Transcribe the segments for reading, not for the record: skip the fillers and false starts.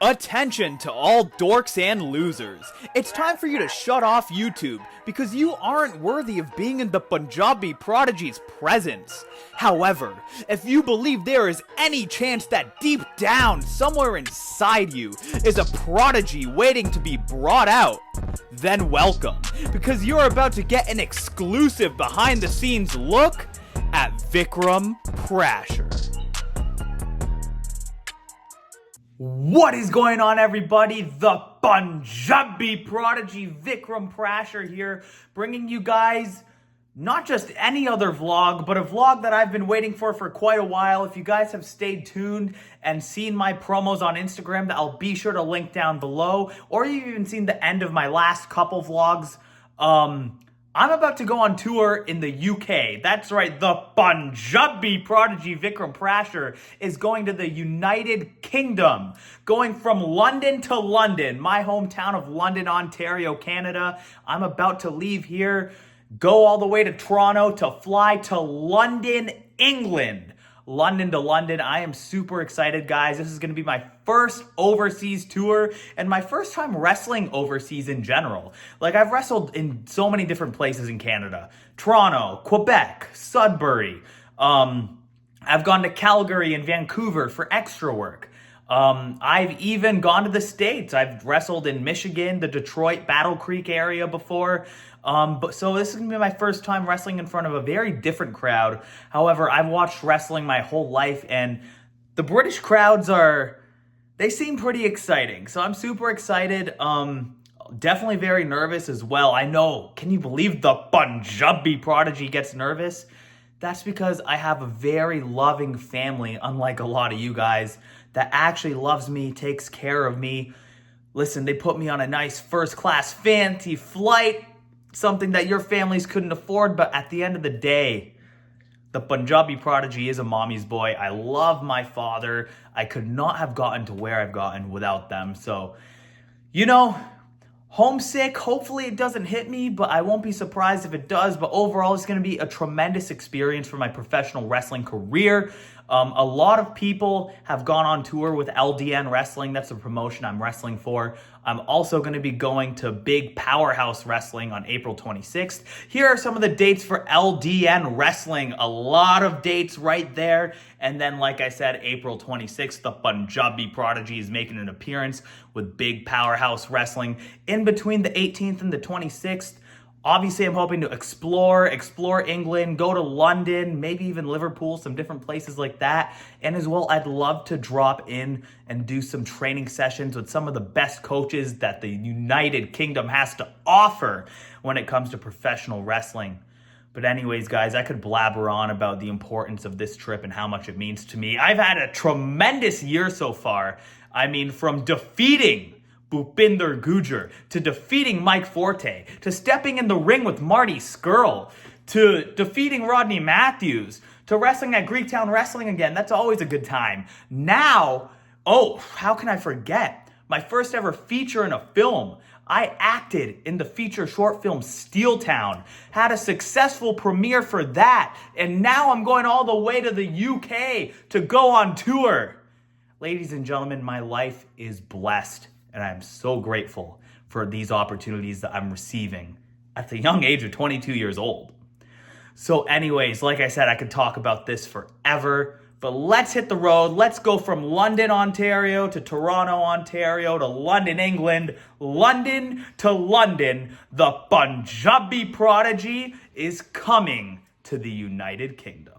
Attention to all dorks and losers. It's time for you to shut off YouTube because you aren't worthy of being in the Punjabi Prodigy's presence. However, if you believe there is any chance that deep down, somewhere inside you, is a prodigy waiting to be brought out, then welcome, because you're about to get an exclusive behind-the-scenes look at Vikram Prashar. What is going on, everybody? The Punjabi Prodigy Vikram Prashar here, bringing you guys not just any other vlog, but a vlog that I've been waiting for quite a while. If you guys have stayed tuned and seen my promos on Instagram, that I'll be sure to link down below, or you've even seen the end of my last couple vlogs, I'm about to go on tour in the UK. That's right, the Punjabi Prodigy Vikram Prashar is going to the United Kingdom, going from London to London, my hometown of London, Ontario, Canada. I'm about to leave here, go all the way to Toronto to fly to London, England. London to London. I am super excited, guys. This is going to be my first overseas tour and my first time wrestling overseas in general. Like, I've wrestled in so many different places in Canada. Toronto, Quebec, Sudbury. I've gone to Calgary and Vancouver for extra work. I've even gone to the States. I've wrestled in Michigan, the Detroit, Battle Creek area before. So this is going to be my first time wrestling in front of a very different crowd. However, I've watched wrestling my whole life, and the British crowds they seem pretty exciting. So I'm super excited. Definitely very nervous as well. I know, can you believe the Punjabi Prodigy gets nervous? That's because I have a very loving family, unlike a lot of you guys, that actually loves me, takes care of me. Listen, they put me on a nice first-class fancy flight, something that your families couldn't afford, but at the end of the day, the Punjabi Prodigy is a mommy's boy. I love my father. I could not have gotten to where I've gotten without them. So, you know, homesick, hopefully it doesn't hit me, but I won't be surprised if it does. But overall, it's going to be a tremendous experience for my professional wrestling career. A lot of people have gone on tour with LDN Wrestling. That's the promotion I'm wrestling for. I'm also going to be going to Big Powerhouse Wrestling on April 26th. Here are some of the dates for LDN Wrestling. A lot of dates right there. And then, like I said, April 26th, the Punjabi Prodigy is making an appearance with Big Powerhouse Wrestling. In between the 18th and the 26th, obviously, I'm hoping to explore England, go to London, maybe even Liverpool, some different places like that. And as well, I'd love to drop in and do some training sessions with some of the best coaches that the United Kingdom has to offer when it comes to professional wrestling. But anyways, guys, I could blabber on about the importance of this trip and how much it means to me. I've had a tremendous year so far. I mean, from defeating Bhupinder Gujjar, to defeating Mike Forte, to stepping in the ring with Marty Scurll, to defeating Rodney Matthews, to wrestling at Greektown Wrestling again. That's always a good time. Now, how can I forget? My first ever feature in a film. I acted in the feature short film Steel Town, had a successful premiere for that, and now I'm going all the way to the UK to go on tour. Ladies and gentlemen, my life is blessed. And I'm so grateful for these opportunities that I'm receiving at the young age of 22 years old. So anyways, like I said, I could talk about this forever, but let's hit the road. Let's go from London, Ontario to Toronto, Ontario to London, England, London to London. The Punjabi Prodigy is coming to the United Kingdom.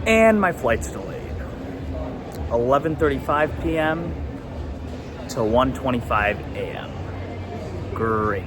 And my flight's delayed. 11:35 p.m. to 1:25 a.m. Great.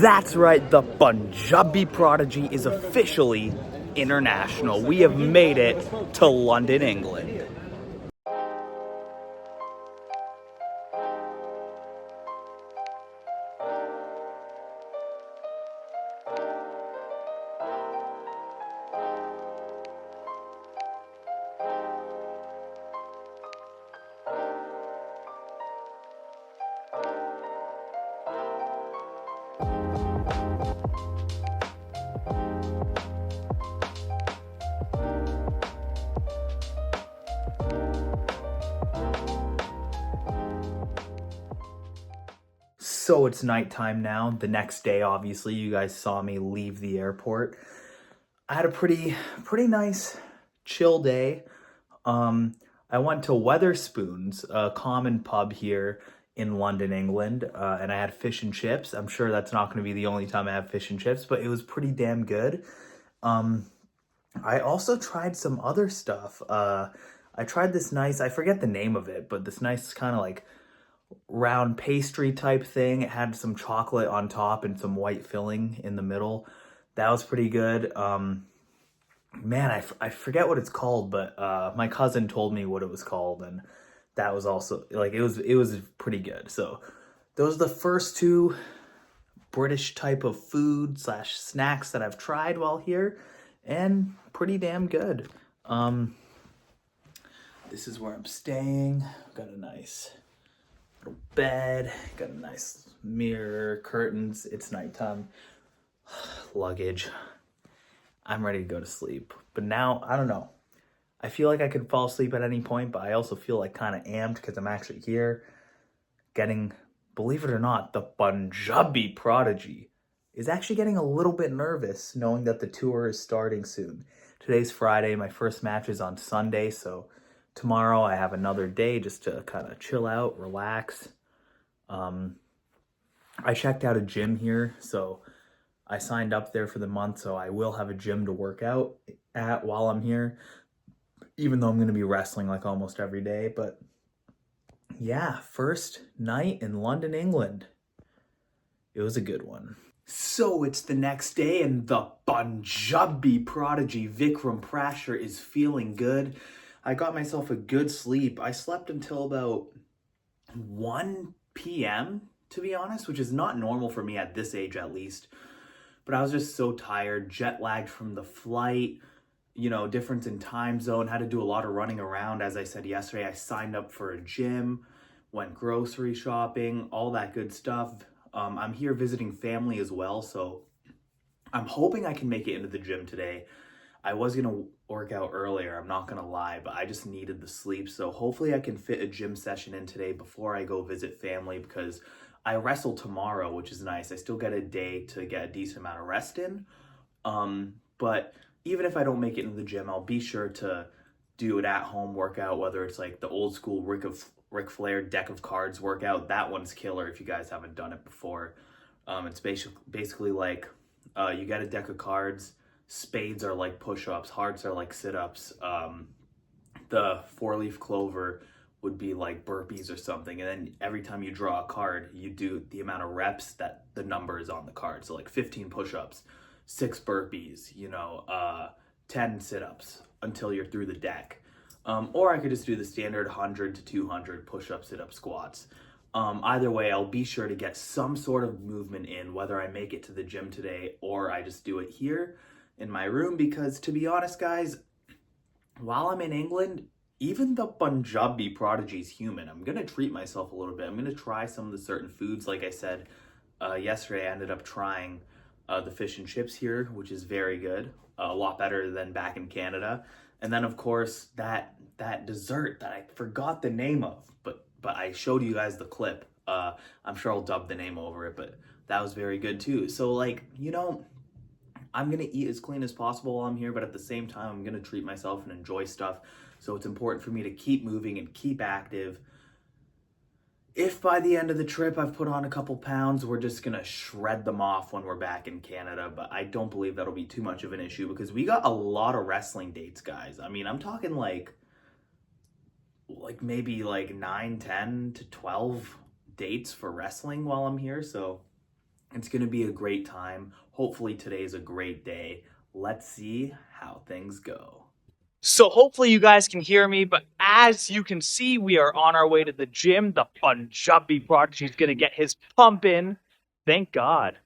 That's right, the Punjabi Prodigy is officially international. We have made it to London, England. So it's nighttime now. The next day, obviously, you guys saw me leave the airport. I had a pretty nice, chill day. I went to Weatherspoons, a common pub here in London, England, and I had fish and chips. I'm sure that's not going to be the only time I have fish and chips, but it was pretty damn good. I also tried some other stuff. I tried this nice, I forget the name of it, but this nice kind of like round pastry type thing. It had some chocolate on top and some white filling in the middle. That was pretty good. Man, I forget what it's called, but my cousin told me what it was called, and that was also like it was pretty good. So those are the first two British type of food / snacks that I've tried while here, and pretty damn good. This is where I'm staying. Got a nice little bed, got a nice mirror, curtains. It's nighttime. Luggage. I'm ready to go to sleep. But now, I don't know. I feel like I could fall asleep at any point, but I also feel like kind of amped because I'm actually here. getting, believe it or not, the Punjabi Prodigy is actually getting a little bit nervous knowing that the tour is starting soon. Today's Friday, my first match is on Sunday, so tomorrow I have another day just to kind of chill out, relax. I checked out a gym here, so I signed up there for the month, so I will have a gym to work out at while I'm here, even though I'm going to be wrestling like almost every day. But yeah, first night in London, England. It was a good one. So it's the next day, and the Punjabi Prodigy Vikram Prashar is feeling good. I got myself a good sleep. I slept until about 1 p.m., to be honest, which is not normal for me at this age at least. But I was just so tired, jet lagged from the flight, difference in time zone, had to do a lot of running around. As I said yesterday, I signed up for a gym, went grocery shopping, all that good stuff. I'm here visiting family as well, so I'm hoping I can make it into the gym today. I was going to work out earlier, I'm not going to lie, but I just needed the sleep. So hopefully I can fit a gym session in today before I go visit family, because I wrestle tomorrow, which is nice. I still get a day to get a decent amount of rest in. But even if I don't make it into the gym, I'll be sure to do an at-home workout, whether it's like the old school Ric Flair deck of cards workout. That one's killer if you guys haven't done it before. It's basically like you get a deck of cards. Spades are like push-ups. Hearts are like sit-ups. The four-leaf clover would be like burpees or something. And then every time you draw a card, you do the amount of reps that the number is on the card. So like 15 push-ups, 6 burpees, 10 sit-ups until you're through the deck. Or I could just do the standard 100 to 200 push-up, sit-up, squats. Either way, I'll be sure to get some sort of movement in, whether I make it to the gym today or I just do it here in my room, because to be honest, guys, while I'm in England, even the Punjabi Prodigy is human. I'm going to treat myself a little bit. I'm going to try some of the certain foods. Like I said, yesterday I ended up trying the fish and chips here, which is very good. A lot better than back in Canada. And then, of course, that dessert that I forgot the name of, but I showed you guys the clip. I'm sure I'll dub the name over it, but that was very good too. So, I'm going to eat as clean as possible while I'm here, but at the same time, I'm going to treat myself and enjoy stuff. So it's important for me to keep moving and keep active. If by the end of the trip I've put on a couple pounds, we're just going to shred them off when we're back in Canada. But I don't believe that'll be too much of an issue, because we got a lot of wrestling dates, guys. I mean, I'm talking like maybe like 9, 10 to 12 dates for wrestling while I'm here. So it's going to be a great time. Hopefully today's a great day. Let's see how things go. So hopefully you guys can hear me, but as you can see, we are on our way to the gym. The Punjabi Prodigy is going to get his pump in. Thank God.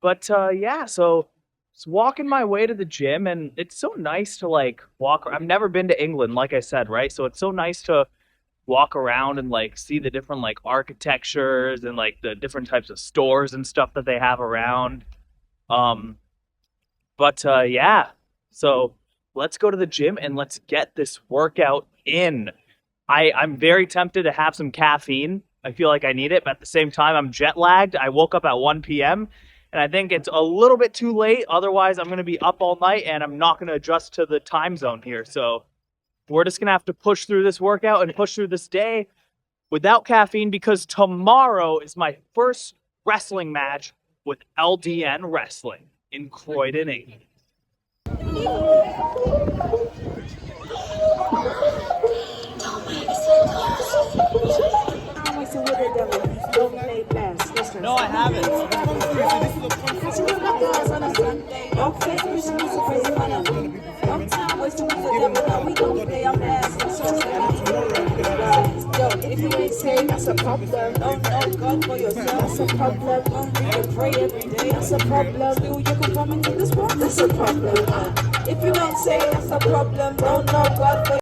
But yeah, so it's walking my way to the gym, and it's so nice to walk. I've never been to England, like I said, right? So it's so nice to walk around and see the different architectures and the different types of stores and stuff that they have around. Yeah, so let's go to the gym and let's get this workout in. I'm very tempted to have some caffeine. I feel like I need it, but at the same time, I'm jet lagged. I woke up at 1 p.m. and I think it's a little bit too late. Otherwise, I'm going to be up all night and I'm not going to adjust to the time zone here. So we're just going to have to push through this workout and push through this day without caffeine, because tomorrow is my first wrestling match with LDN Wrestling in Croydon, England. No, I haven't. If you ain't saved, that's a problem. Don't know God for yourself, that's a problem. Don't read and pray every day, that's a problem. Do you can come into this world, that's a problem. If you ain't saved, that's a problem. Don't know God for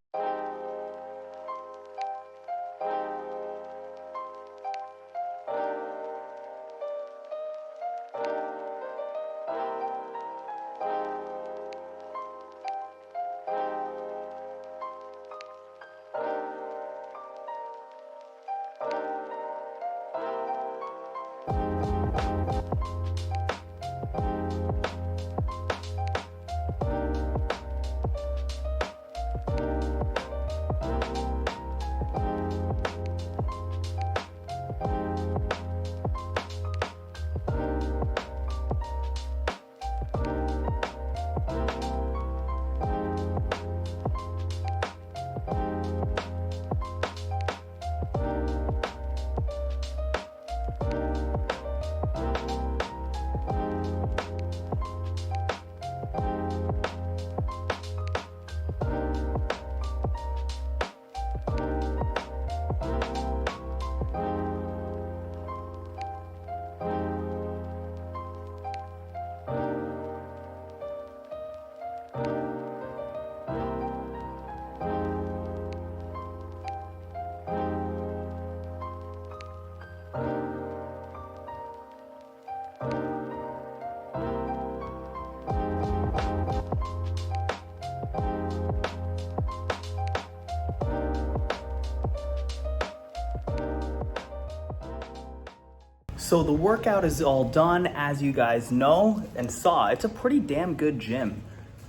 So the workout is all done, as you guys know and saw. It's a pretty damn good gym.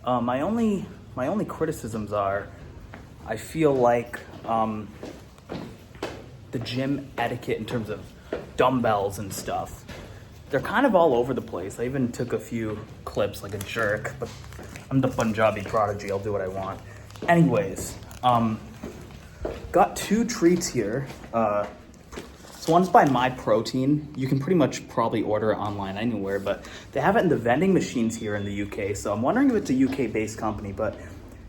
My only criticisms are, I feel like the gym etiquette in terms of dumbbells and stuff, they're kind of all over the place. I even took a few clips like a jerk, but I'm the Punjabi Prodigy. I'll do what I want. Anyways, got two treats here. So one's by My Protein. You can pretty much probably order it online anywhere, but they have it in the vending machines here in the UK. So I'm wondering if it's a UK-based company, but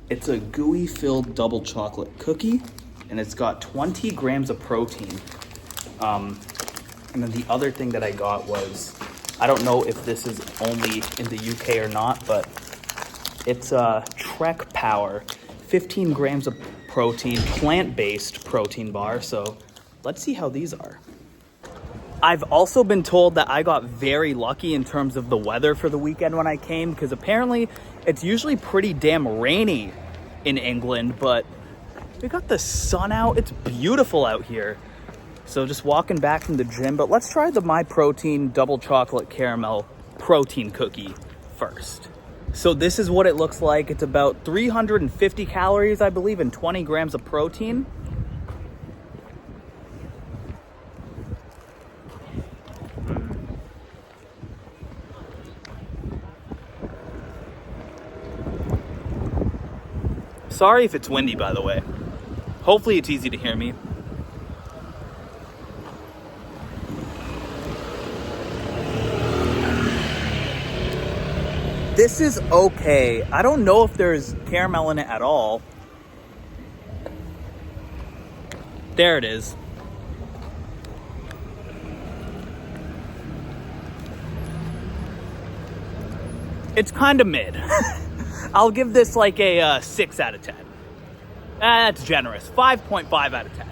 it's a gooey-filled double chocolate cookie, and it's got 20 grams of protein. And then the other thing that I got was, I don't know if this is only in the UK or not, but it's a Trek Power, 15 grams of protein, plant-based protein bar. So let's see how these are. I've also been told that I got very lucky in terms of the weather for the weekend when I came, because apparently it's usually pretty damn rainy in England, but we got the sun out. It's beautiful out here. So just walking back from the gym, but let's try the My Protein double chocolate caramel protein cookie first. So this is what it looks like. It's about 350 calories, I believe, and 20 grams of protein. Sorry if it's windy, by the way. Hopefully it's easy to hear me. This is okay. I don't know if there's caramel in it at all. There it is. It's kind of mid. I'll give this like a 6 out of 10. That's generous. 5.5 out of 10.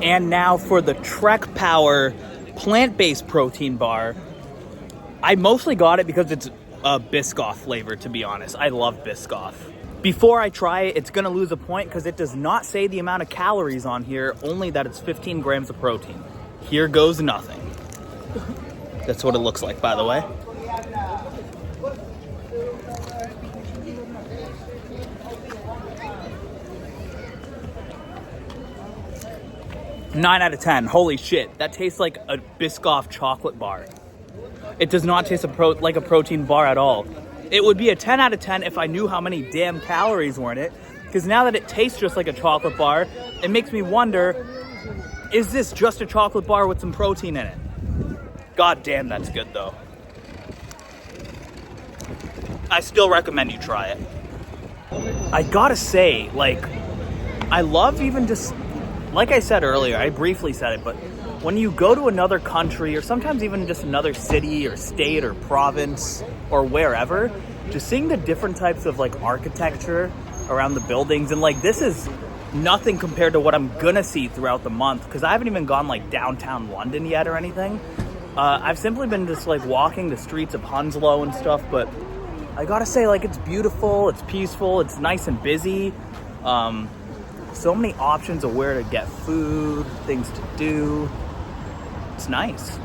And now for the Trek Power plant-based protein bar. I mostly got it because it's a Biscoff flavor, to be honest. I love Biscoff. Before I try it, it's gonna lose a point because it does not say the amount of calories on here, only that it's 15 grams of protein. Here goes nothing. That's what it looks like, by the way. Nine out of 10. Holy shit. That tastes like a Biscoff chocolate bar. It does not taste like a protein bar at all. It would be a 10 out of 10 if I knew how many damn calories were in it. Because now that it tastes just like a chocolate bar, it makes me wonder, is this just a chocolate bar with some protein in it? God damn, that's good though. I still recommend you try it. I gotta say, like, I love even just, like I said earlier, I briefly said it, but when you go to another country or sometimes even just another city or state or province or wherever, just seeing the different types of like architecture around the buildings, and like this is nothing compared to what I'm gonna see throughout the month, because I haven't even gone like downtown London yet or anything. I've simply been just like walking the streets of Hounslow and stuff, but I gotta say, like, it's beautiful, it's peaceful, it's nice and busy. So many options of where to get food, things to do. It's nice.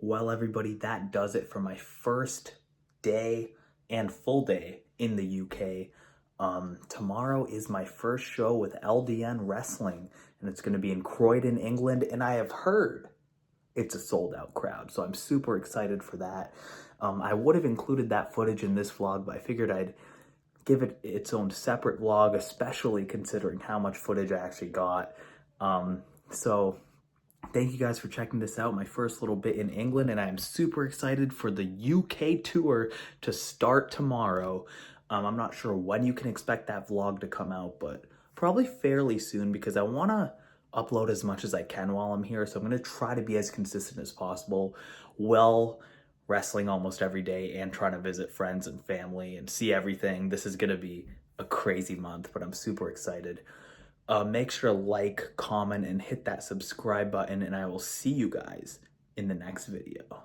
Well, everybody, that does it for my first day and full day in the UK. Tomorrow is my first show with LDN Wrestling, and it's going to be in Croydon, England, and I have heard it's a sold-out crowd, so I'm super excited for that. I would have included that footage in this vlog, but I figured I'd give it its own separate vlog, especially considering how much footage I actually got. So thank you guys for checking this out, my first little bit in England, and I'm super excited for the UK tour to start tomorrow. I'm not sure when you can expect that vlog to come out, but probably fairly soon, because I want to upload as much as I can while I'm here. So I'm going to try to be as consistent as possible while wrestling almost every day and trying to visit friends and family and see everything. This is going to be a crazy month, but I'm super excited. Make sure to like, comment, and hit that subscribe button, and I will see you guys in the next video.